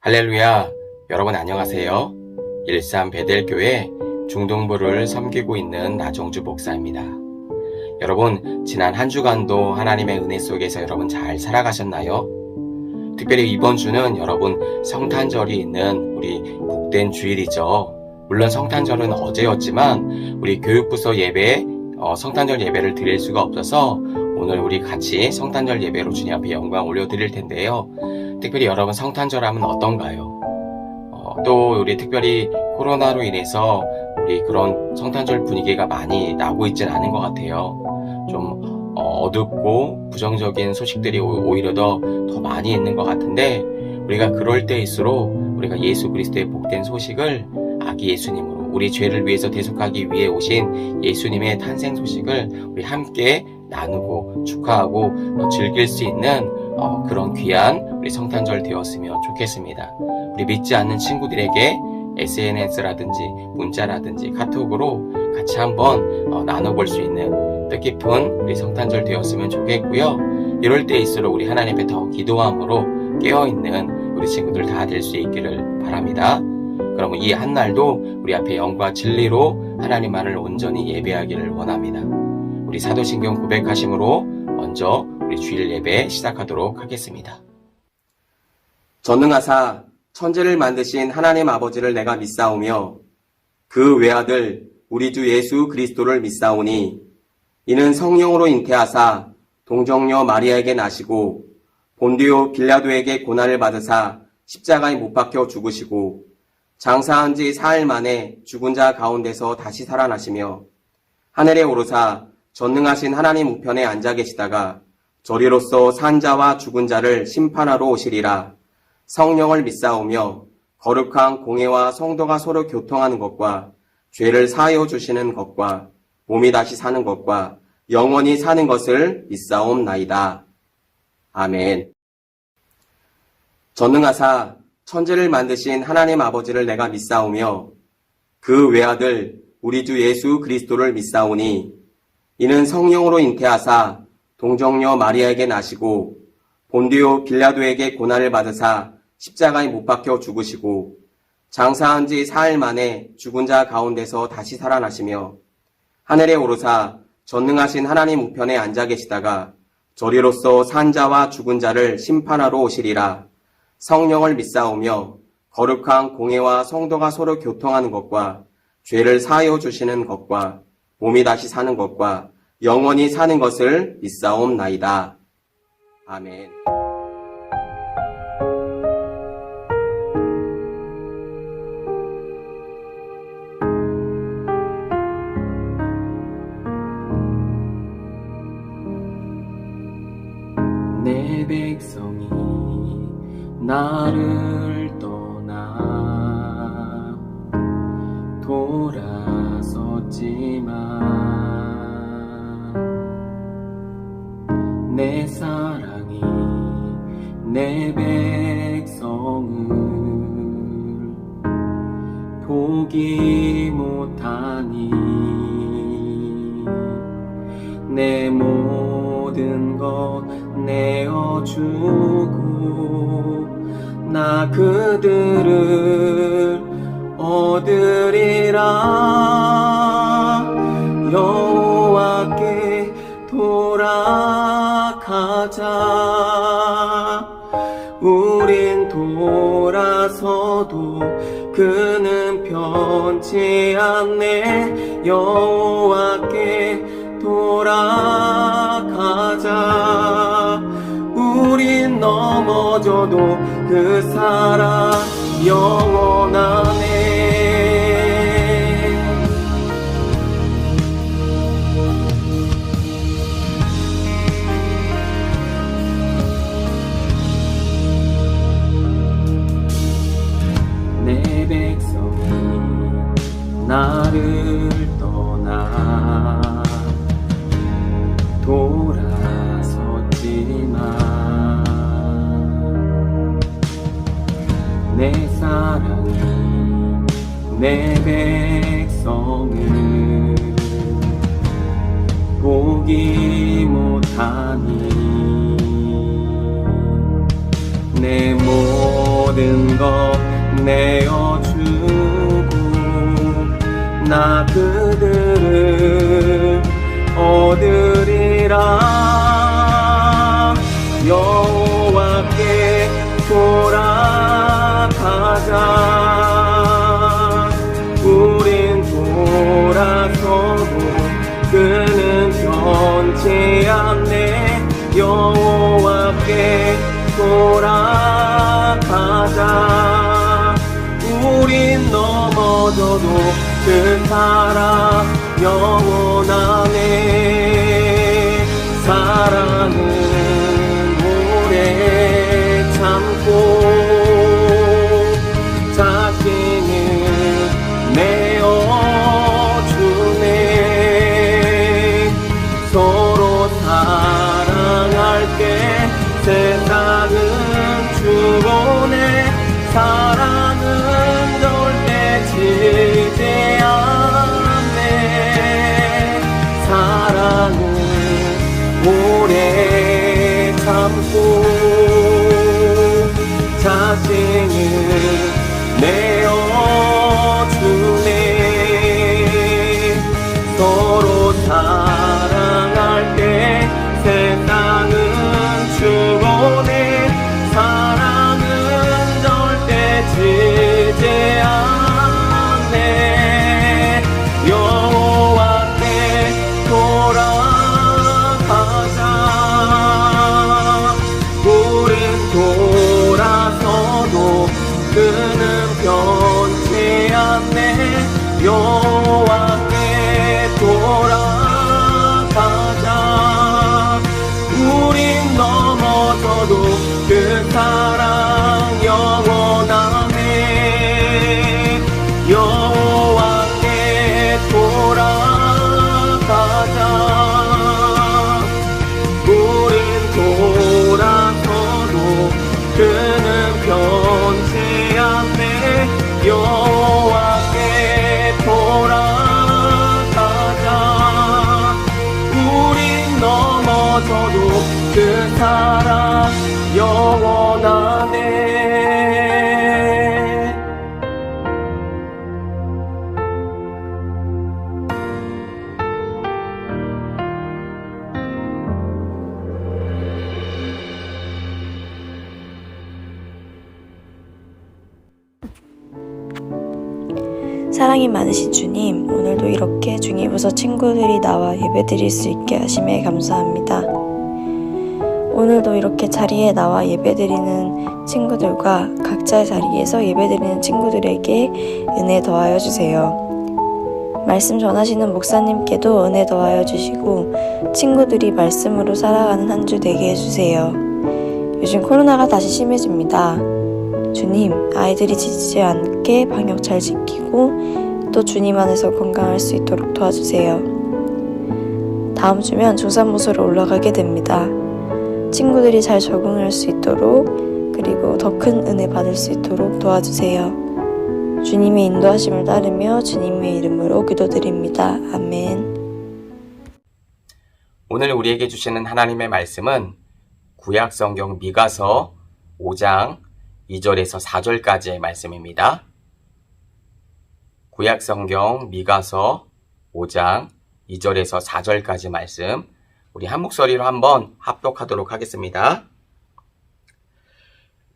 할렐루야, 여러분 안녕하세요. 일산 베델교회 중동부를 섬기고 있는 나종주 목사입니다. 여러분, 지난 한 주간도 하나님의 은혜 속에서 여러분 잘 살아가셨나요? 특별히 이번 주는 여러분 성탄절이 있는 우리 복된 주일이죠. 물론 성탄절은 어제였지만 우리 교육부서 예배에 성탄절 예배를 드릴 수가 없어서 오늘 우리 같이 성탄절 예배로 주님 앞에 영광 올려드릴 텐데요. 특별히 여러분 성탄절 하면 어떤가요? 또 우리 특별히 코로나로 인해서 우리 그런 성탄절 분위기가 많이 나고 있진 않은 것 같아요. 좀 어둡고 부정적인 소식들이 오히려 더 많이 있는 것 같은데, 우리가 그럴 때일수록 우리가 예수 그리스도의 복된 소식을 아기 예수님으로 우리 죄를 위해서 대속하기 위해 오신 예수님의 탄생 소식을 우리 함께 나누고 축하하고 즐길 수 있는 그런 귀한 우리 성탄절 되었으면 좋겠습니다. 우리 믿지 않는 친구들에게 SNS라든지 문자라든지 카톡으로 같이 한번 나눠볼 수 있는 뜻깊은 우리 성탄절 되었으면 좋겠고요. 이럴 때일수록 우리 하나님 앞에 더 기도함으로 깨어있는 우리 친구들 다 될 수 있기를 바랍니다. 그러면 이 한날도 우리 앞에 영과 진리로 하나님만을 온전히 예배하기를 원합니다. 우리 사도신경 고백하심으로 먼저 우리 주일 예배 시작하도록 하겠습니다. 전능하사 천지를 만드신 하나님 아버지를 내가 믿사오며 그 외아들 우리 주 예수 그리스도를 믿사오니 이는 성령으로 잉태하사 동정녀 마리아에게 나시고 본디오 빌라도에게 고난을 받으사 십자가에 못 박혀 죽으시고 장사한 지 사흘 만에 죽은 자 가운데서 다시 살아나시며 하늘에 오르사 전능하신 하나님 우편에 앉아 계시다가 저리로서 산 자와 죽은 자를 심판하러 오시리라. 성령을 믿사오며 거룩한 공회와 성도가 서로 교통하는 것과 죄를 사하여 주시는 것과 몸이 다시 사는 것과 영원히 사는 것을 믿사옵나이다. 아멘. 전능하사 천지를 만드신 하나님 아버지를 내가 믿사오며 그 외아들 우리 주 예수 그리스도를 믿사오니 이는 성령으로 잉태하사 동정녀 마리아에게 나시고 본디오 빌라도에게 고난을 받으사 십자가에 못 박혀 죽으시고 장사한 지 사흘 만에 죽은 자 가운데서 다시 살아나시며 하늘에 오르사 전능하신 하나님 우편에 앉아 계시다가 저리로서 산 자와 죽은 자를 심판하러 오시리라. 성령을 믿사오며 거룩한 공회와 성도가 서로 교통하는 것과 죄를 사하여 주시는 것과 몸이 다시 사는 것과 영원히 사는 것을 믿사옵나이다. 아멘. 내 백성이 나를 떠나 돌아섰지만 내 사랑이 내 백성을 포기 못하니 내 모든 것 내어주고 나 그들을 얻으리라. 여호와께 돌아가자. 우린 돌아서도 그는 편치 않네. 여호와께 돌아가자. 우린 넘어져도 그 사랑 영원하네. 내 백성이 나를 떠나 돌아섰지만 내 사랑이 내 백성을 포기 못하니 내 모든 것 내어주고 나 그들을 얻으리라. 여호와께 돌아가자. 우린 돌아서도 그는 변치 않네. 여호와께 돌아가자. 우린 넘어져도 그 사랑 영원하네. 사랑은 오래 참고 자신을 내어주네. 서로 사랑할 때 세상은 죽어내. 사랑은 절대 지지 않네. 사랑은 오래 참고 자신을 내어주네. 서로 사랑할 때 세상은 죽어내. 사랑은 절대 지지 않네. 여호와께 돌아가자. 우린 돌아서도 그는 변치 않네. 여호와께 돌아가자. 우린 넘어져도 그 사랑 영원하네. 여호와께 돌아가자. 우린 돌아서도 그는 변치 않네. 여호와께 돌아가자. 우린 넘어져도 그 사랑 영원하네. 사랑이 많으신 주님, 오늘도 이렇게 중이부서 친구들이 나와 예배드릴 수 있게 하심에 감사합니다. 오늘도 이렇게 자리에 나와 예배드리는 친구들과 각자의 자리에서 예배드리는 친구들에게 은혜 더하여 주세요. 말씀 전하시는 목사님께도 은혜 더하여 주시고 친구들이 말씀으로 살아가는 한 주 되게 해주세요. 요즘 코로나가 다시 심해집니다. 주님, 아이들이 지치지 않게 방역 잘 지키고 또 주님 안에서 건강할 수 있도록 도와주세요. 다음 주면 조산모소로 올라가게 됩니다. 친구들이 잘 적응할 수 있도록 그리고 더 큰 은혜 받을 수 있도록 도와주세요. 주님의 인도하심을 따르며 주님의 이름으로 기도드립니다. 아멘. 오늘 우리에게 주시는 하나님의 말씀은 구약 성경 미가서 5장 2절에서 4절까지의 말씀입니다. 구약 성경 미가서 5장 2절에서 4절까지 말씀, 우리 한 목소리로 한번 합독하도록 하겠습니다.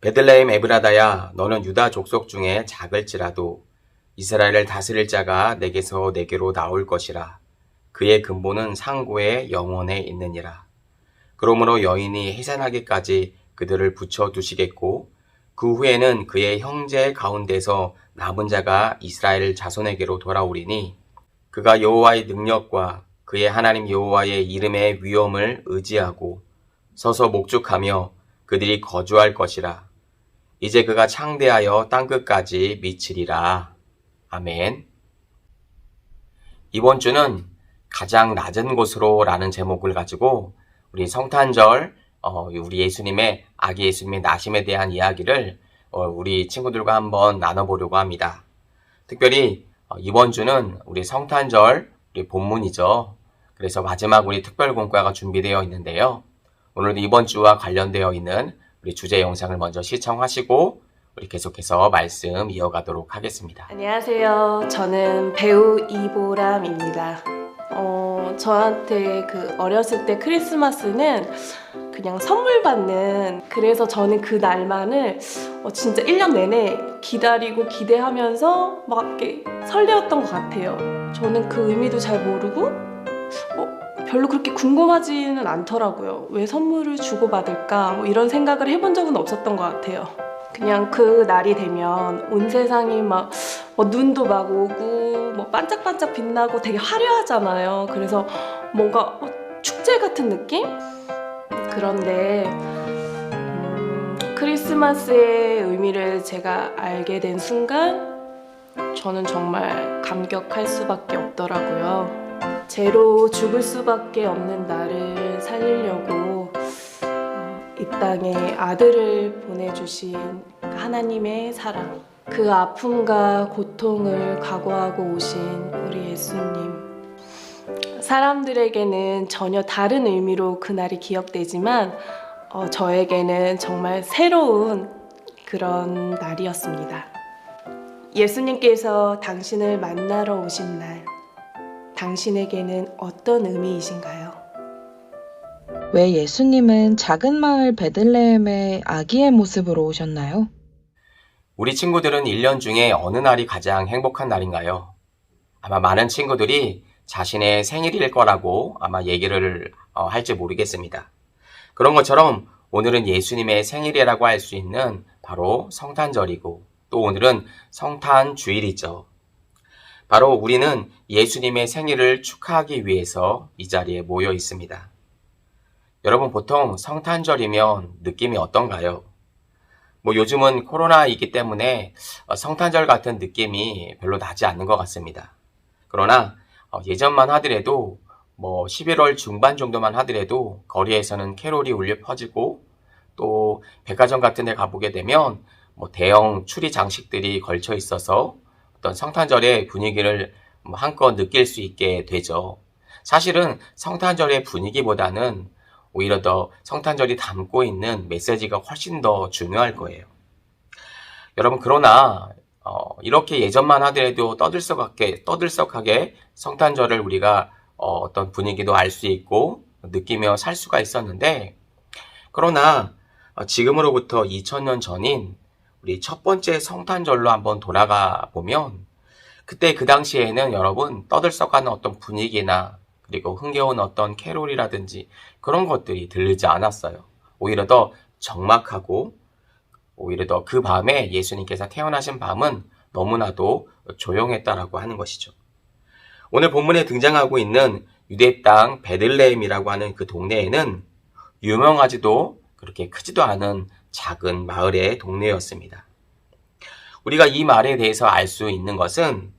베들레헴 에브라다야, 너는 유다 족속 중에 작을지라도 이스라엘을 다스릴 자가 내게서 내게로 나올 것이라. 그의 근본은 상고의 영원에 있느니라. 그러므로 여인이 해산하기까지 그들을 붙여두시겠고 그 후에는 그의 형제 가운데서 남은 자가 이스라엘 자손에게로 돌아오리니 그가 여호와의 능력과 그의 하나님 여호와의 이름의 위엄을 의지하고 서서 목축하며 그들이 거주할 것이라. 이제 그가 창대하여 땅끝까지 미치리라. 아멘. 이번 주는 가장 낮은 곳으로 라는 제목을 가지고 우리 성탄절, 우리 예수님의, 아기 예수님의 나심에 대한 이야기를 우리 친구들과 한번 나눠보려고 합니다. 특별히 이번 주는 우리 성탄절, 우리 본문이죠. 그래서 마지막 우리 특별 공과가 준비되어 있는데요. 오늘도 이번 주와 관련되어 있는 우리 주제 영상을 먼저 시청하시고 우리 계속해서 말씀 이어가도록 하겠습니다. 안녕하세요. 저는 배우 이보람입니다. 저한테 어렸을 때 크리스마스는 그냥 선물 받는, 그래서 저는 그 날만을 진짜 1년 내내 기다리고 기대하면서 막 이렇게 설레었던 것 같아요. 저는 그 의미도 잘 모르고 별로 그렇게 궁금하지는 않더라고요. 왜 선물을 주고받을까? 이런 생각을 해본 적은 없었던 것 같아요. 그냥 그 날이 되면 온 세상이 막 눈도 막 오고 반짝반짝 빛나고 되게 화려하잖아요. 그래서 뭔가 축제 같은 느낌? 그런데 크리스마스의 의미를 제가 알게 된 순간 저는 정말 감격할 수밖에 없더라고요. 죄로 죽을 수밖에 없는 나를 살리려고 이 땅에 아들을 보내주신 하나님의 사랑, 그 아픔과 고통을 각오하고 오신 우리 예수님. 사람들에게는 전혀 다른 의미로 그날이 기억되지만 저에게는 정말 새로운 그런 날이었습니다. 예수님께서 당신을 만나러 오신 날, 당신에게는 어떤 의미이신가요? 왜 예수님은 작은 마을 베들레헴의 아기의 모습으로 오셨나요? 우리 친구들은 1년 중에 어느 날이 가장 행복한 날인가요? 아마 많은 친구들이 자신의 생일일 거라고 아마 얘기를 할지 모르겠습니다. 그런 것처럼 오늘은 예수님의 생일이라고 할 수 있는 바로 성탄절이고, 또 오늘은 성탄주일이죠. 바로 우리는 예수님의 생일을 축하하기 위해서 이 자리에 모여 있습니다. 여러분, 보통 성탄절이면 느낌이 어떤가요? 요즘은 코로나이기 때문에 성탄절 같은 느낌이 별로 나지 않는 것 같습니다. 그러나 예전만 하더라도 11월 중반 정도만 하더라도 거리에서는 캐롤이 울려 퍼지고, 또 백화점 같은 데 가보게 되면 대형 추리 장식들이 걸쳐 있어서 어떤 성탄절의 분위기를 한껏 느낄 수 있게 되죠. 사실은 성탄절의 분위기보다는 오히려 더 성탄절이 담고 있는 메시지가 훨씬 더 중요할 거예요. 여러분, 그러나 이렇게 예전만 하더라도 떠들썩하게 성탄절을 우리가 어떤 분위기도 알 수 있고 느끼며 살 수가 있었는데, 그러나 지금으로부터 2000년 전인 우리 첫 번째 성탄절로 한번 돌아가 보면, 그때 그 당시에는 여러분 떠들썩하는 어떤 분위기나 그리고 흥겨운 어떤 캐롤이라든지 그런 것들이 들리지 않았어요. 오히려 더 적막하고, 오히려 더 그 밤에 예수님께서 태어나신 밤은 너무나도 조용했다라고 하는 것이죠. 오늘 본문에 등장하고 있는 유대 땅 베들레헴이라고 하는 그 동네에는 유명하지도 그렇게 크지도 않은 작은 마을의 동네였습니다. 우리가 이 말에 대해서 알 수 있는 것은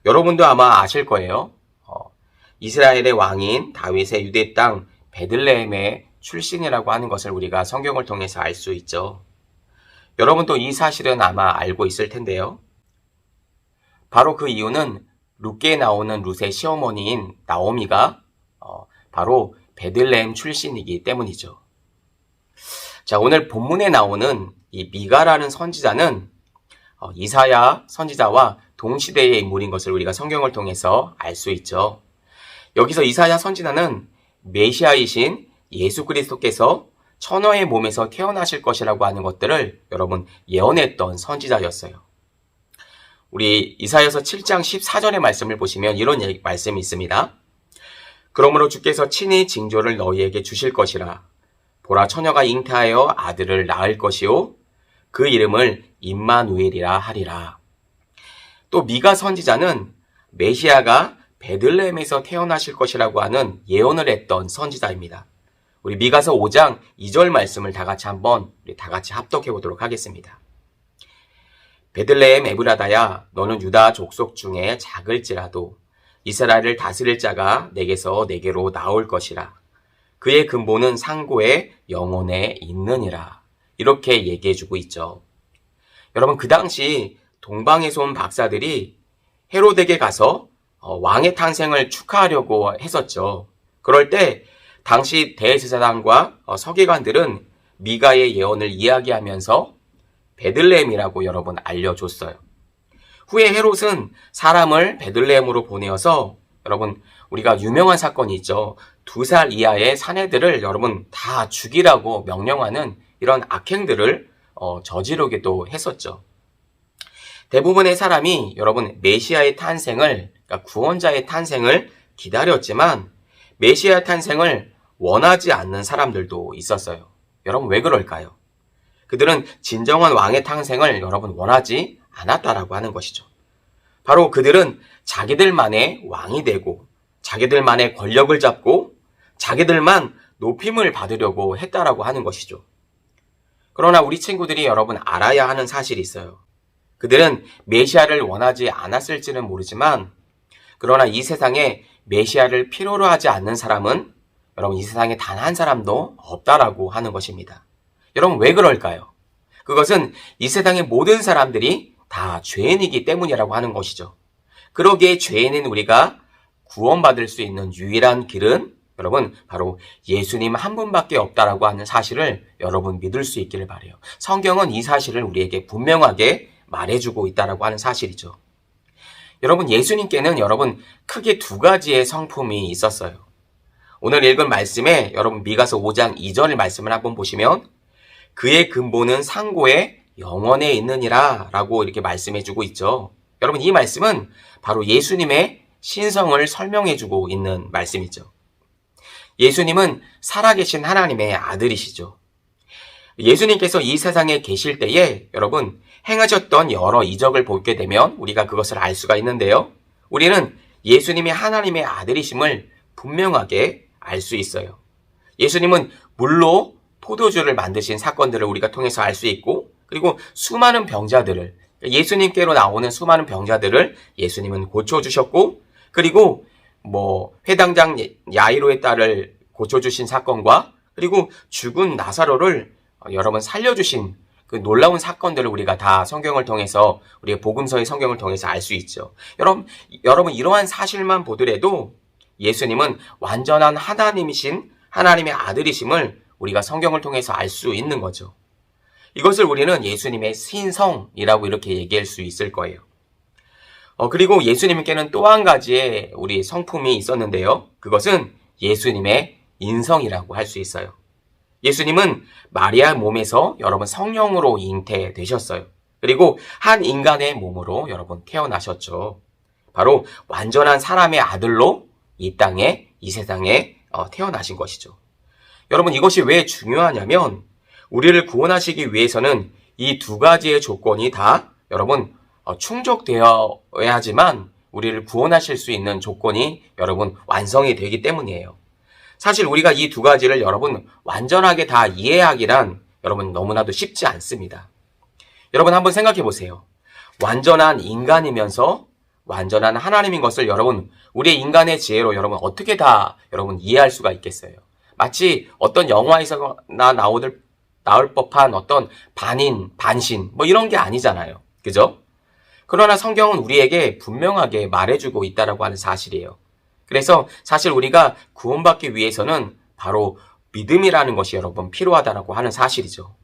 여러분도 아마 아실 거예요. 이스라엘의 왕인 다윗의 유대 땅 베들레헴의 출신이라고 하는 것을 우리가 성경을 통해서 알 수 있죠. 여러분도 이 사실은 아마 알고 있을 텐데요. 바로 그 이유는 룻기에 나오는 룻의 시어머니인 나오미가 바로 베들레헴 출신이기 때문이죠. 자, 오늘 본문에 나오는 이 미가라는 선지자는 이사야 선지자와 동시대의 인물인 것을 우리가 성경을 통해서 알 수 있죠. 여기서 이사야 선지자는 메시아이신 예수 그리스도께서 처녀의 몸에서 태어나실 것이라고 하는 것들을 여러분 예언했던 선지자였어요. 우리 이사야서 7장 14절의 말씀을 보시면 이런 말씀이 있습니다. 그러므로 주께서 친히 징조를 너희에게 주실 것이라. 보라, 처녀가 잉태하여 아들을 낳을 것이요 그 이름을 임마누엘이라 하리라. 또 미가 선지자는 메시아가 베들레헴에서 태어나실 것이라고 하는 예언을 했던 선지자입니다. 우리 미가서 5장 2절 말씀을 다 같이 합독해 보도록 하겠습니다. 베들레헴 에브라다야, 너는 유다 족속 중에 작을지라도 이스라엘을 다스릴 자가 내게로 나올 것이라. 그의 근본은 상고의 영혼에 있느니라. 이렇게 얘기해주고 있죠. 여러분, 그 당시 동방에서 온 박사들이 헤로데게 가서 왕의 탄생을 축하하려고 했었죠. 그럴 때 당시 대제사장과 서기관들은 미가의 예언을 이야기하면서 베들레헴이라고 여러분 알려줬어요. 후에 헤롯은 사람을 베들레헴으로 보내어서 여러분 우리가 유명한 사건이 있죠. 2살 이하의 사내들을 여러분 다 죽이라고 명령하는 이런 악행들을 저지르기도 했었죠. 대부분의 사람이 여러분 메시아의 탄생을, 그러니까 구원자의 탄생을 기다렸지만 메시아 탄생을 원하지 않는 사람들도 있었어요. 여러분 왜 그럴까요? 그들은 진정한 왕의 탄생을 여러분 원하지 않았다라고 하는 것이죠. 바로 그들은 자기들만의 왕이 되고 자기들만의 권력을 잡고 자기들만 높임을 받으려고 했다라고 하는 것이죠. 그러나 우리 친구들이 여러분 알아야 하는 사실이 있어요. 그들은 메시아를 원하지 않았을지는 모르지만 그러나 이 세상에 메시아를 필요로 하지 않는 사람은 여러분 이 세상에 단 한 사람도 없다라고 하는 것입니다. 여러분 왜 그럴까요? 그것은 이 세상의 모든 사람들이 다 죄인이기 때문이라고 하는 것이죠. 그러기에 죄인인 우리가 구원받을 수 있는 유일한 길은 여러분 바로 예수님 한 분밖에 없다라고 하는 사실을 여러분 믿을 수 있기를 바라요. 성경은 이 사실을 우리에게 분명하게 말해주고 있다라고 하는 사실이죠. 여러분 예수님께는 여러분 크게 2가지의 성품이 있었어요. 오늘 읽은 말씀에 여러분 미가서 5장 2절 말씀을 한번 보시면 그의 근본은 상고의 영원에 있느니라 라고 이렇게 말씀해주고 있죠. 여러분 이 말씀은 바로 예수님의 신성을 설명해주고 있는 말씀이죠. 예수님은 살아계신 하나님의 아들이시죠. 예수님께서 이 세상에 계실 때에 여러분 행하셨던 여러 이적을 보게 되면 우리가 그것을 알 수가 있는데요. 우리는 예수님이 하나님의 아들이심을 분명하게 알 수 있어요. 예수님은 물로 포도주를 만드신 사건들을 우리가 통해서 알 수 있고 그리고 수많은 병자들을 예수님께로 나오는 수많은 병자들을 예수님은 고쳐주셨고 그리고 회당장 야이로의 딸을 고쳐주신 사건과 그리고 죽은 나사로를 여러분 살려주신 그 놀라운 사건들을 우리가 다 성경을 통해서 우리가 복음서의 성경을 통해서 알 수 있죠. 여러분 이러한 사실만 보더라도 예수님은 완전한 하나님이신 하나님의 아들이심을 우리가 성경을 통해서 알 수 있는 거죠. 이것을 우리는 예수님의 신성이라고 이렇게 얘기할 수 있을 거예요. 그리고 예수님께는 또 한 가지의 우리 성품이 있었는데요. 그것은 예수님의 인성이라고 할 수 있어요. 예수님은 마리아 몸에서 여러분 성령으로 잉태되셨어요. 그리고 한 인간의 몸으로 여러분 태어나셨죠. 바로 완전한 사람의 아들로 이 땅에, 이 세상에 태어나신 것이죠. 여러분 이것이 왜 중요하냐면 우리를 구원하시기 위해서는 이 2가지의 조건이 다 여러분 충족되어야지만 우리를 구원하실 수 있는 조건이 여러분 완성이 되기 때문이에요. 사실 우리가 이 2가지를 여러분 완전하게 다 이해하기란 여러분 너무나도 쉽지 않습니다. 여러분 한번 생각해 보세요. 완전한 인간이면서 완전한 하나님인 것을 여러분 우리의 인간의 지혜로 여러분 어떻게 다 여러분 이해할 수가 있겠어요? 마치 어떤 영화에서나 나올 법한 어떤 반인, 반신 이런 게 아니잖아요. 그죠? 그러나 성경은 우리에게 분명하게 말해주고 있다라고 하는 사실이에요. 그래서 사실 우리가 구원받기 위해서는 바로 믿음이라는 것이 여러분 필요하다라고 하는 사실이죠.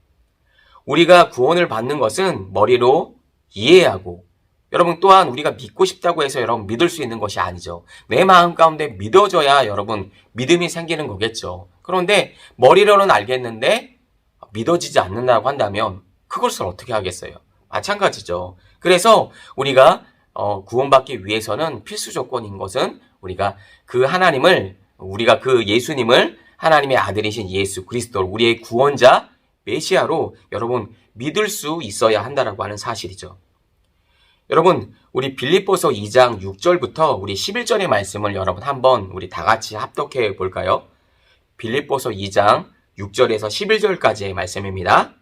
우리가 구원을 받는 것은 머리로 이해하고 여러분 또한 우리가 믿고 싶다고 해서 여러분 믿을 수 있는 것이 아니죠. 내 마음 가운데 믿어져야 여러분 믿음이 생기는 거겠죠. 그런데 머리로는 알겠는데 믿어지지 않는다고 한다면 그것을 어떻게 하겠어요? 마찬가지죠. 그래서 우리가 구원받기 위해서는 필수 조건인 것은 우리가 그 하나님을 우리가 그 예수님을 하나님의 아들이신 예수 그리스도를 우리의 구원자 메시아로 여러분 믿을 수 있어야 한다라고 하는 사실이죠. 여러분 우리 빌립보서 2장 6절부터 우리 11절의 말씀을 여러분 한번 우리 다 같이 합독해 볼까요? 빌립보서 2장 6절에서 11절까지의 말씀입니다.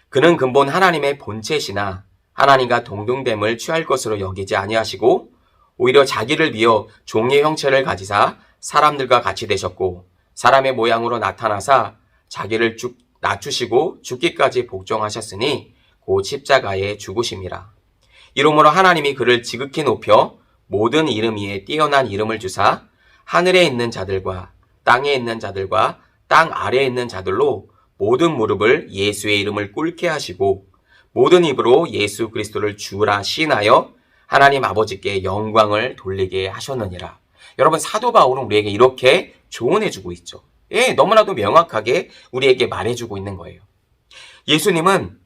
그는 근본 하나님의 본체시나 하나님과 동등됨을 취할 것으로 여기지 아니하시고 오히려 자기를 비어 종의 형체를 가지사 사람들과 같이 되셨고 사람의 모양으로 나타나사 자기를 낮추시고 죽기까지 복종하셨으니 곧 십자가에 죽으심이라. 이러므로 하나님이 그를 지극히 높여 모든 이름 위에 뛰어난 이름을 주사 하늘에 있는 자들과 땅에 있는 자들과 땅 아래에 있는 자들로 모든 무릎을 예수의 이름을 꿇게 하시고 모든 입으로 예수 그리스도를 주라 시인하여 하나님 아버지께 영광을 돌리게 하셨느니라. 여러분, 사도 바울은 우리에게 이렇게 조언해주고 있죠. 예, 너무나도 명확하게 우리에게 말해주고 있는 거예요. 예수님은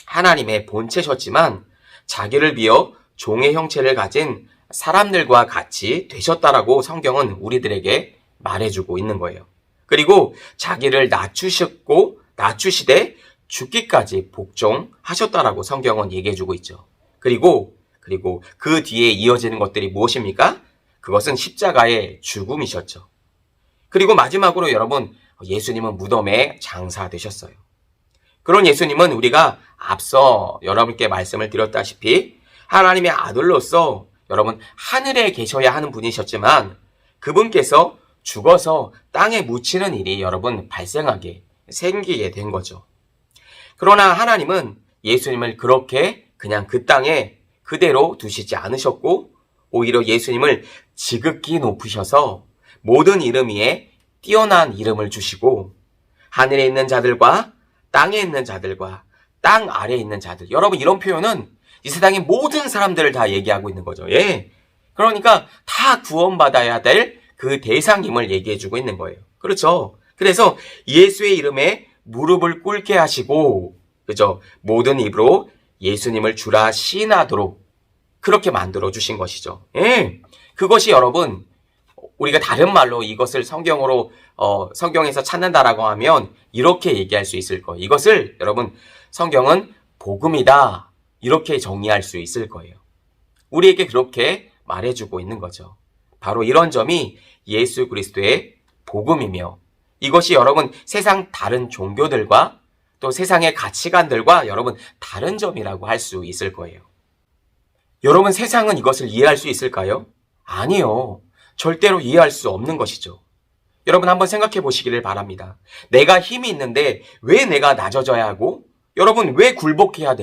하나님의 본체셨지만 자기를 비어 종의 형체를 가진 사람들과 같이 되셨다라고 성경은 우리들에게 말해주고 있는 거예요. 그리고 자기를 낮추시되 죽기까지 복종하셨다라고 성경은 얘기해주고 있죠. 그리고 그 뒤에 이어지는 것들이 무엇입니까? 그것은 십자가의 죽음이셨죠. 그리고 마지막으로 여러분, 예수님은 무덤에 장사되셨어요. 그런 예수님은 우리가 앞서 여러분께 말씀을 드렸다시피 하나님의 아들로서 여러분 하늘에 계셔야 하는 분이셨지만 그분께서 죽어서 땅에 묻히는 일이 여러분 생기게 된 거죠. 그러나 하나님은 예수님을 그렇게 그냥 그 땅에 그대로 두시지 않으셨고 오히려 예수님을 지극히 높으셔서 모든 이름 위에 뛰어난 이름을 주시고 하늘에 있는 자들과 땅에 있는 자들과 땅 아래에 있는 자들, 여러분 이런 표현은 이 세상의 모든 사람들을 다 얘기하고 있는 거죠. 예. 그러니까 다 구원받아야 될 그 대상임을 얘기해주고 있는 거예요. 그렇죠. 그래서 예수의 이름에 무릎을 꿇게 하시고, 그죠? 모든 입으로 예수님을 주라 시인하도록 그렇게 만들어 주신 것이죠. 예. 그것이 여러분, 우리가 다른 말로 이것을 성경에서 찾는다라고 하면 이렇게 얘기할 수 있을 거예요. 이것을 여러분, 성경은 복음이다. 이렇게 정의할 수 있을 거예요. 우리에게 그렇게 말해주고 있는 거죠. 바로 이런 점이 예수 그리스도의 복음이며 이것이 여러분 세상 다른 종교들과 또 세상의 가치관들과 여러분 다른 점이라고 할 수 있을 거예요. 여러분, 세상은 이것을 이해할 수 있을까요? 아니요. 절대로 이해할 수 없는 것이죠. 여러분 한번 생각해 보시기를 바랍니다. 내가 힘이 있는데 왜 내가 낮아져야 하고 여러분 왜 굴복해야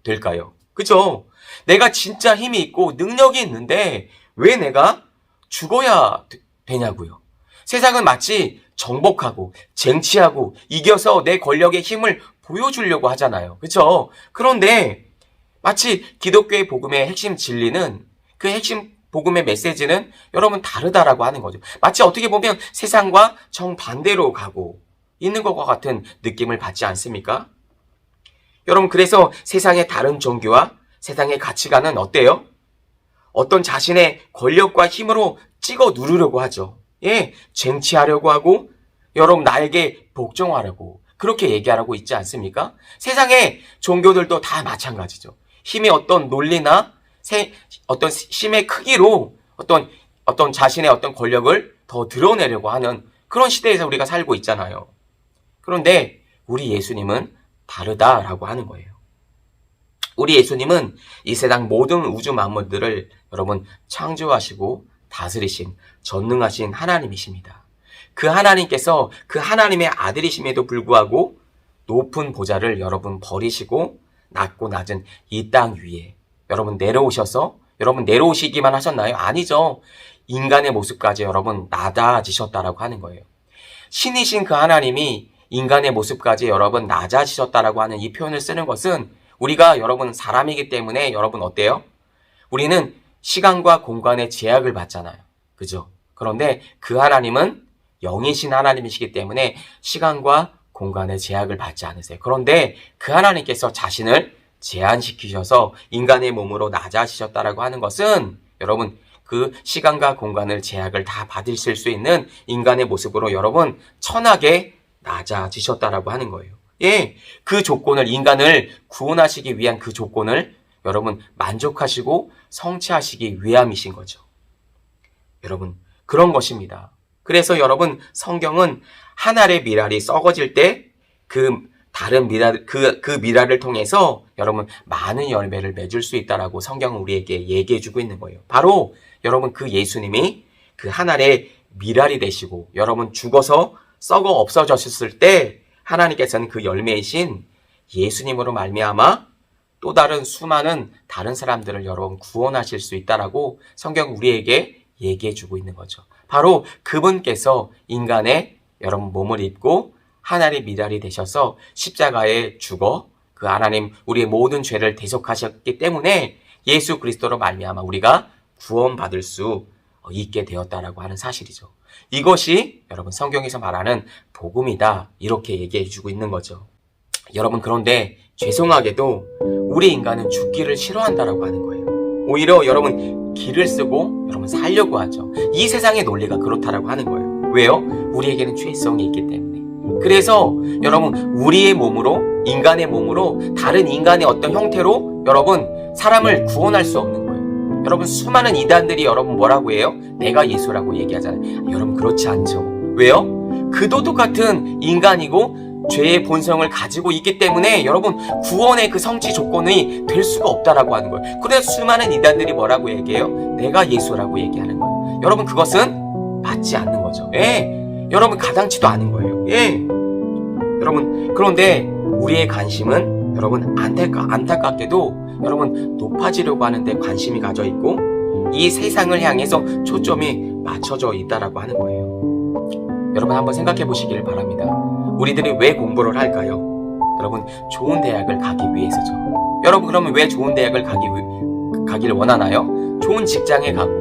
될까요? 그죠? 내가 진짜 힘이 있고 능력이 있는데 왜 내가 죽어야 되냐고요. 세상은 마치 정복하고 쟁취하고 이겨서 내 권력의 힘을 보여주려고 하잖아요. 그렇죠? 그런데 마치 기독교의 복음의 핵심 진리는 그 핵심 복음의 메시지는 여러분 다르다라고 하는 거죠. 마치 어떻게 보면 세상과 정반대로 가고 있는 것과 같은 느낌을 받지 않습니까? 여러분, 그래서 세상의 다른 종교와 세상의 가치관은 어때요? 어떤 자신의 권력과 힘으로 찍어 누르려고 하죠. 예, 쟁취하려고 하고 여러분 나에게 복종하려고 그렇게 얘기하라고 있지 않습니까? 세상의 종교들도 다 마찬가지죠. 힘의 어떤 논리나 어떤 힘의 크기로 어떤 자신의 어떤 권력을 더 드러내려고 하는 그런 시대에서 우리가 살고 있잖아요. 그런데 우리 예수님은 다르다라고 하는 거예요. 우리 예수님은 이 세상 모든 우주 만물들을 여러분 창조하시고 다스리신 전능하신 하나님이십니다. 그 하나님께서 그 하나님의 아들이심에도 불구하고 높은 보좌를 여러분 버리시고 낮고 낮은 이 땅 위에 여러분 내려오시기만 하셨나요? 아니죠. 인간의 모습까지 여러분 낮아지셨다라고 하는 거예요. 신이신 그 하나님이 인간의 모습까지 여러분 낮아지셨다라고 하는 이 표현을 쓰는 것은 우리가 여러분 사람이기 때문에 여러분 어때요? 우리는 시간과 공간의 제약을 받잖아요. 그죠? 그런데 그 하나님은 영이신 하나님이시기 때문에 시간과 공간의 제약을 받지 않으세요. 그런데 그 하나님께서 자신을 제한시키셔서 인간의 몸으로 낮아지셨다라고 하는 것은 여러분 그 시간과 공간을 제약을 다 받으실 수 있는 인간의 모습으로 여러분 천하게 낮아지셨다라고 하는 거예요. 예, 그 조건을 인간을 구원하시기 위한 그 조건을 여러분 만족하시고 성취하시기 위함이신 거죠. 여러분 그런 것입니다. 그래서 여러분 성경은 한 알의 미랄이 썩어질 때 다른 미랄을 통해서 여러분 많은 열매를 맺을 수 있다라고 성경은 우리에게 얘기해주고 있는 거예요. 바로 여러분 그 예수님이 그 한 알의 미랄이 되시고 여러분 죽어서 썩어 없어졌을 때 하나님께서는 그 열매이신 예수님으로 말미암아 또 다른 수많은 다른 사람들을 여러분 구원하실 수 있다라고 성경 우리에게 얘기해주고 있는 거죠. 바로 그분께서 인간의 여러분 몸을 입고 하나님의 미랄이 되셔서 십자가에 죽어 그 하나님 우리의 모든 죄를 대속하셨기 때문에 예수 그리스도로 말미암아 우리가 구원받을 수 있게 되었다라고 하는 사실이죠. 이것이 여러분 성경에서 말하는 복음이다 이렇게 얘기해 주고 있는 거죠. 여러분 그런데 죄송하게도 우리 인간은 죽기를 싫어한다라고 하는 거예요. 오히려 여러분 길을 쓰고 여러분 살려고 하죠. 이 세상의 논리가 그렇다라고 하는 거예요. 왜요? 우리에게는 죄성이 있기 때문에. 그래서 여러분 우리의 몸으로 인간의 몸으로 다른 인간의 어떤 형태로 여러분 사람을 구원할 수 없는 거예요. 여러분 수많은 이단들이 여러분 뭐라고 해요? 내가 예수라고 얘기하잖아요. 여러분 그렇지 않죠. 왜요? 그도 똑같은 인간이고 죄의 본성을 가지고 있기 때문에 여러분 구원의 그 성취 조건이 될 수가 없다라고 하는 거예요. 그래서 수많은 이단들이 뭐라고 얘기해요? 내가 예수라고 얘기하는 거예요. 여러분 그것은 맞지 않는 거죠. 여러분 가당치도 않은 거예요. 여러분 그런데 우리의 관심은 여러분 안타깝게도 여러분 높아지려고 하는데 관심이 가져 있고 이 세상을 향해서 초점이 맞춰져 있다라고 하는 거예요. 여러분 한번 생각해 보시길 바랍니다. 우리들이 왜 공부를 할까요? 여러분 좋은 대학을 가기 위해서죠. 여러분 그러면 왜 좋은 대학을 가기를 원하나요? 좋은 직장에 가고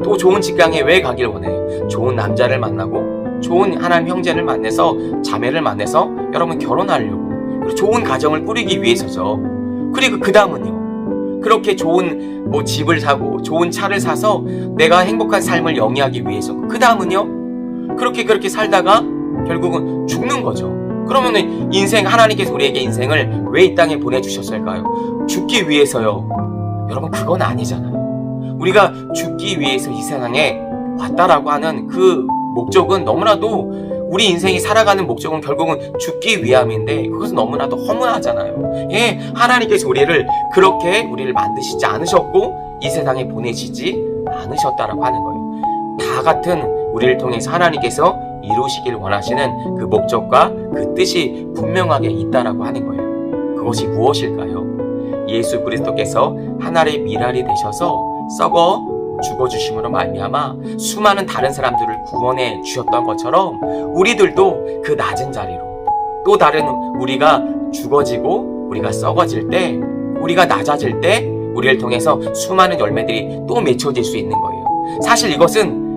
또 좋은 직장에 왜 가기를 원해요? 좋은 남자를 만나고 좋은 하나님 형제를 만나서 자매를 만나서 여러분 결혼하려고 그리고 좋은 가정을 꾸리기 위해서죠. 그리고 그 다음은요. 그렇게 좋은 집을 사고 좋은 차를 사서 내가 행복한 삶을 영위하기 위해서 그 다음은요. 그렇게 살다가 결국은 죽는 거죠. 그러면 인생 하나님께서 우리에게 인생을 왜 이 땅에 보내주셨을까요? 죽기 위해서요. 여러분 그건 아니잖아요. 우리가 죽기 위해서 이 세상에 왔다라고 하는 그 목적은 너무나도 우리 인생이 살아가는 목적은 결국은 죽기 위함인데 그것은 너무나도 허무하잖아요. 하나님께서 우리를 만드시지 않으셨고 이 세상에 보내시지 않으셨다라고 하는 거예요. 다 같은 우리를 통해서 하나님께서 이루시길 원하시는 그 목적과 그 뜻이 분명하게 있다라고 하는 거예요. 그것이 무엇일까요? 예수 그리스도께서 하나님의 미랄이 되셔서 썩어 죽어주심으로 말미암아 수많은 다른 사람들을 구원해 주셨던 것처럼 우리들도 그 낮은 자리로 또 다른 우리가 죽어지고 우리가 썩어질 때 우리가 낮아질 때 우리를 통해서 수많은 열매들이 또 맺혀질 수 있는 거예요. 사실 이것은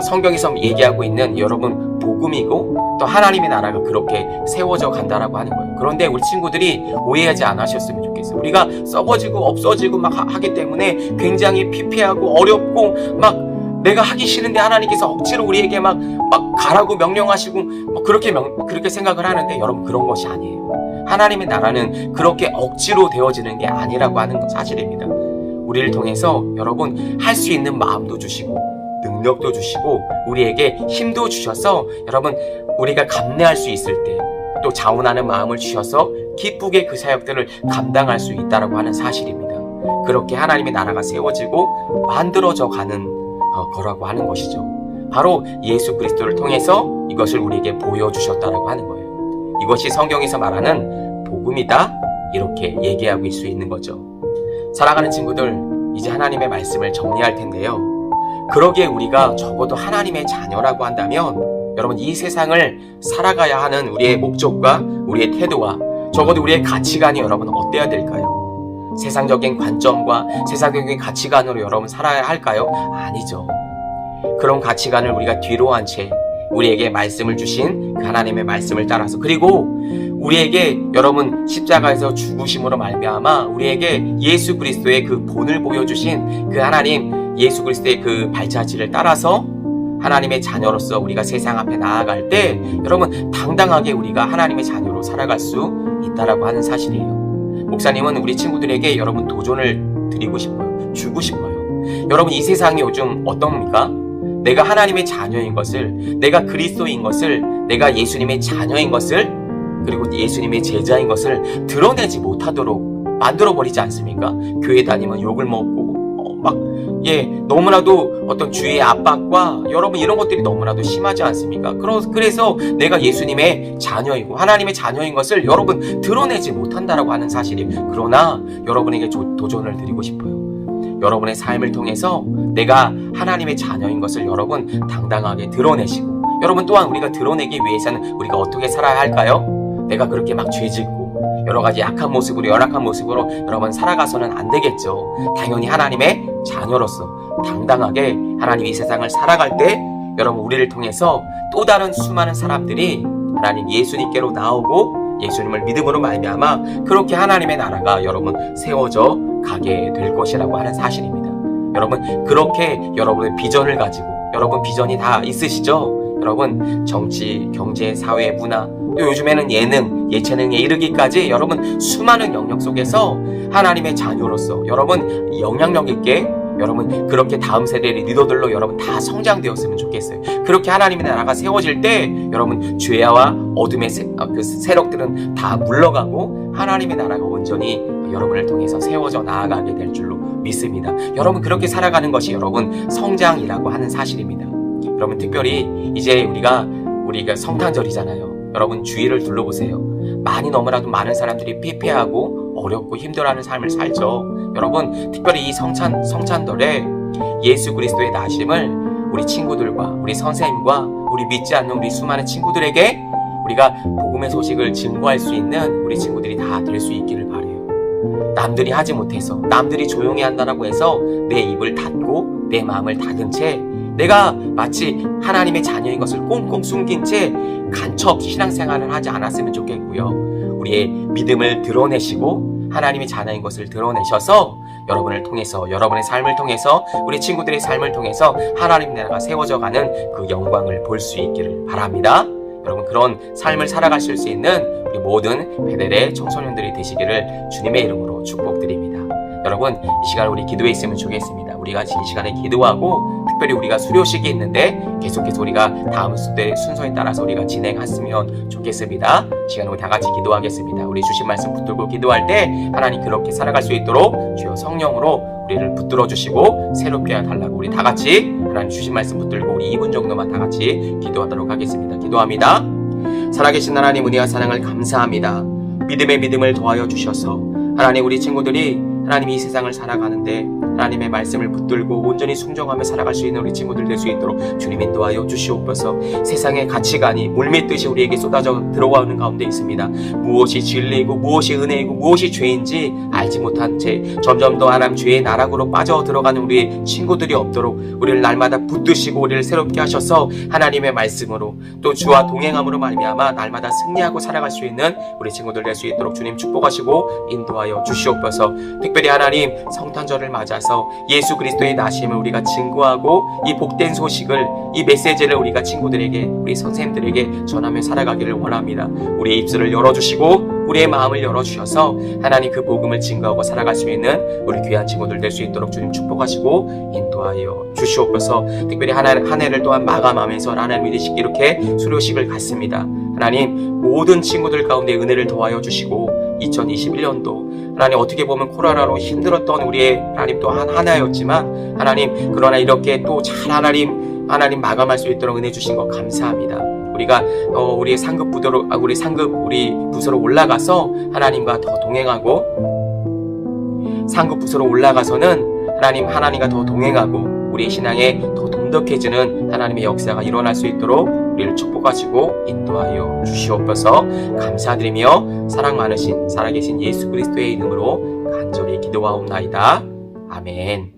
성경에서 얘기하고 있는 여러분 복음이고 또 하나님의 나라가 그렇게 세워져 간다라고 하는 거예요. 그런데 우리 친구들이 오해하지 않으셨으면 좋겠어요. 우리가 썩어지고 없어지고 막 하기 때문에 굉장히 피폐하고 어렵고 막 내가 하기 싫은데 하나님께서 억지로 우리에게 막 가라고 명령하시고 그렇게 생각을 하는데 여러분 그런 것이 아니에요. 하나님의 나라는 그렇게 억지로 되어지는 게 아니라고 하는 건 사실입니다. 우리를 통해서 여러분 할 수 있는 마음도 주시고 능력도 주시고 우리에게 힘도 주셔서 여러분 우리가 감내할 수 있을 때 또 자원하는 마음을 주셔서 기쁘게 그 사역들을 감당할 수 있다라고 하는 사실입니다. 그렇게 하나님의 나라가 세워지고 만들어져 가는 거라고 하는 것이죠. 바로 예수 그리스도를 통해서 이것을 우리에게 보여주셨다라고 하는 거예요. 이것이 성경에서 말하는 복음이다 이렇게 얘기하고 있을 수 있는 거죠. 사랑하는 친구들 이제 하나님의 말씀을 정리할 텐데요. 그러기에 우리가 적어도 하나님의 자녀라고 한다면 여러분 이 세상을 살아가야 하는 우리의 목적과 우리의 태도와 적어도 우리의 가치관이 여러분 어때야 될까요? 세상적인 관점과 세상적인 가치관으로 여러분 살아야 할까요? 아니죠. 그런 가치관을 우리가 뒤로 한 채 우리에게 말씀을 주신 그 하나님의 말씀을 따라서 그리고 우리에게 여러분 십자가에서 죽으심으로 말미암아 우리에게 예수 그리스도의 그 본을 보여주신 그 하나님 예수 그리스도의 그 발자취를 따라서 하나님의 자녀로서 우리가 세상 앞에 나아갈 때 여러분 당당하게 우리가 하나님의 자녀로 살아갈 수 있다라고 하는 사실이에요. 목사님은 우리 친구들에게 여러분 도전을 드리고 싶어요. 주고 싶어요. 여러분 이 세상이 요즘 어떻습니까? 내가 하나님의 자녀인 것을 내가 그리스도인 것을 내가 예수님의 자녀인 것을 그리고 예수님의 제자인 것을 드러내지 못하도록 만들어버리지 않습니까? 교회 다니면 욕을 먹고 너무나도 어떤 주위의 압박과 여러분 이런 것들이 너무나도 심하지 않습니까? 그래서 내가 예수님의 자녀이고 하나님의 자녀인 것을 여러분 드러내지 못한다라고 하는 사실이에요. 그러나 여러분에게 도전을 드리고 싶어요. 여러분의 삶을 통해서 내가 하나님의 자녀인 것을 여러분 당당하게 드러내시고 여러분 또한 우리가 드러내기 위해서는 우리가 어떻게 살아야 할까요? 내가 그렇게 막 죄짓고 여러 가지 약한 모습으로 연약한 모습으로 여러분 살아가서는 안 되겠죠. 당연히 하나님의 자녀로서 당당하게 하나님 이 세상을 살아갈 때 여러분 우리를 통해서 또 다른 수많은 사람들이 하나님 예수님께로 나오고 예수님을 믿음으로 말미암아 그렇게 하나님의 나라가 여러분 세워져 가게 될 것이라고 하는 사실입니다. 여러분 그렇게 여러분의 비전을 가지고 여러분 비전이 다 있으시죠? 여러분 정치, 경제, 사회, 문화 또 요즘에는 예체능에 이르기까지 여러분 수많은 영역 속에서 하나님의 자녀로서 여러분 영향력 있게 여러분 그렇게 다음 세대의 리더들로 여러분 다 성장되었으면 좋겠어요. 그렇게 하나님의 나라가 세워질 때 여러분 죄와 어둠의 세력들은 다 물러가고 하나님의 나라가 온전히 여러분을 통해서 세워져 나아가게 될 줄로 믿습니다. 여러분 그렇게 살아가는 것이 여러분 성장이라고 하는 사실입니다. 여러분 특별히 이제 우리가 성탄절이잖아요. 여러분 주위를 둘러보세요. 너무나도 많은 사람들이 피폐하고 어렵고 힘들어하는 삶을 살죠. 여러분 특별히 이 성찬절에 예수 그리스도의 나심을 우리 친구들과 우리 선생님과 우리 믿지 않는 우리 수많은 친구들에게 우리가 복음의 소식을 증거할 수 있는 우리 친구들이 다 될 수 있기를 바라요. 남들이 하지 못해서 남들이 조용히 한다라고 해서 내 입을 닫고 내 마음을 닫은 채 내가 마치 하나님의 자녀인 것을 꽁꽁 숨긴 채 간첩 신앙생활을 하지 않았으면 좋겠고요. 우리의 믿음을 드러내시고 하나님의 자녀인 것을 드러내셔서 여러분을 통해서 여러분의 삶을 통해서 우리 친구들의 삶을 통해서 하나님 나라가 세워져가는 그 영광을 볼 수 있기를 바랍니다. 여러분 그런 삶을 살아가실 수 있는 우리 모든 베델의 청소년들이 되시기를 주님의 이름으로 축복드립니다. 여러분 이 시간 우리 기도에 있으면 좋겠습니다. 우리가 이 시간에 기도하고 특별히 우리가 수료식이 있는데 계속해서 우리가 다음 순서에 따라서 우리가 진행했으면 좋겠습니다. 시간으로 다 같이 기도하겠습니다. 우리 주신 말씀 붙들고 기도할 때 하나님 그렇게 살아갈 수 있도록 주여 성령으로 우리를 붙들어 주시고 새롭게 해달라고 우리 다 같이 하나님 주신 말씀 붙들고 우리 2분 정도만 다 같이 기도하도록 하겠습니다. 기도합니다. 살아계신 하나님 은혜와 사랑을 감사합니다. 믿음의 믿음을 더하여 주셔서 하나님 우리 친구들이 하나님 이 세상을 살아가는데 하나님의 말씀을 붙들고 온전히 순종하며 살아갈 수 있는 우리 친구들 될 수 있도록 주님 인도하여 주시옵소서. 세상의 가치관이 물밀듯이 우리에게 쏟아져 들어오는 가운데 있습니다. 무엇이 진리이고 무엇이 은혜이고 무엇이 죄인지 알지 못한 채 점점 더 하나님 죄의 나락으로 빠져 들어가는 우리 친구들이 없도록 우리를 날마다 붙드시고 우리를 새롭게 하셔서 하나님의 말씀으로 또 주와 동행함으로 말미암아 날마다 승리하고 살아갈 수 있는 우리 친구들 될 수 있도록 주님 축복하시고 인도하여 주시옵소서. 특별히 하나님 성탄절을 맞아서 예수 그리스도의 나심을 우리가 증거하고 이 복된 소식을 이 메시지를 우리가 친구들에게 우리 선생님들에게 전하며 살아가기를 원합니다. 우리의 입술을 열어주시고 우리의 마음을 열어주셔서 하나님 그 복음을 증거하고 살아갈 수 있는 우리 귀한 친구들 될 수 있도록 주님 축복하시고 인도하여 주시옵소서. 특별히 한 해를 또한 마감하면서 하나님 믿으시기 이렇게 수료식을 갖습니다. 하나님 모든 친구들 가운데 은혜를 더하여 주시고 2021년도 하나님 어떻게 보면 코로나로 힘들었던 우리의 하나님 또 한 해였지만 하나님 그러나 이렇게 또 잘 하나님 마감할 수 있도록 은혜 주신 것 감사합니다. 우리가 우리 우리 부서로 올라가서 하나님과 더 동행하고 상급 부서로 올라가서는 하나님과 더 동행하고 우리의 신앙에 더 돈독해지는 하나님의 역사가 일어날 수 있도록 우리를 축복하시고 인도하여 주시옵소서. 감사드리며 사랑 많으신 살아계신 예수 그리스도의 이름으로 간절히 기도하옵나이다. 아멘.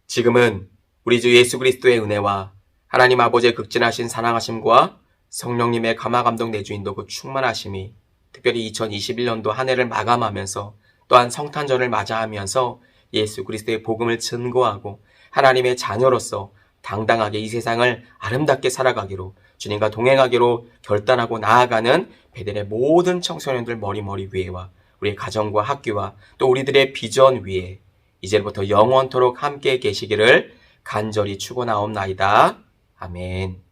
지금은 우리 주 예수 그리스도의 은혜와 하나님 아버지의 극진하신 사랑하심과 성령님의 감화감동 내주인도고 충만하심이 특별히 2021년도 한 해를 마감하면서 또한 성탄절을 맞이하면서 예수 그리스도의 복음을 증거하고 하나님의 자녀로서 당당하게 이 세상을 아름답게 살아가기로 주님과 동행하기로 결단하고 나아가는 베델의 모든 청소년들 머리 위에와 우리의 가정과 학교와 또 우리들의 비전 위에 이제부터 영원토록 함께 계시기를 간절히 축원하옵나이다. 아멘.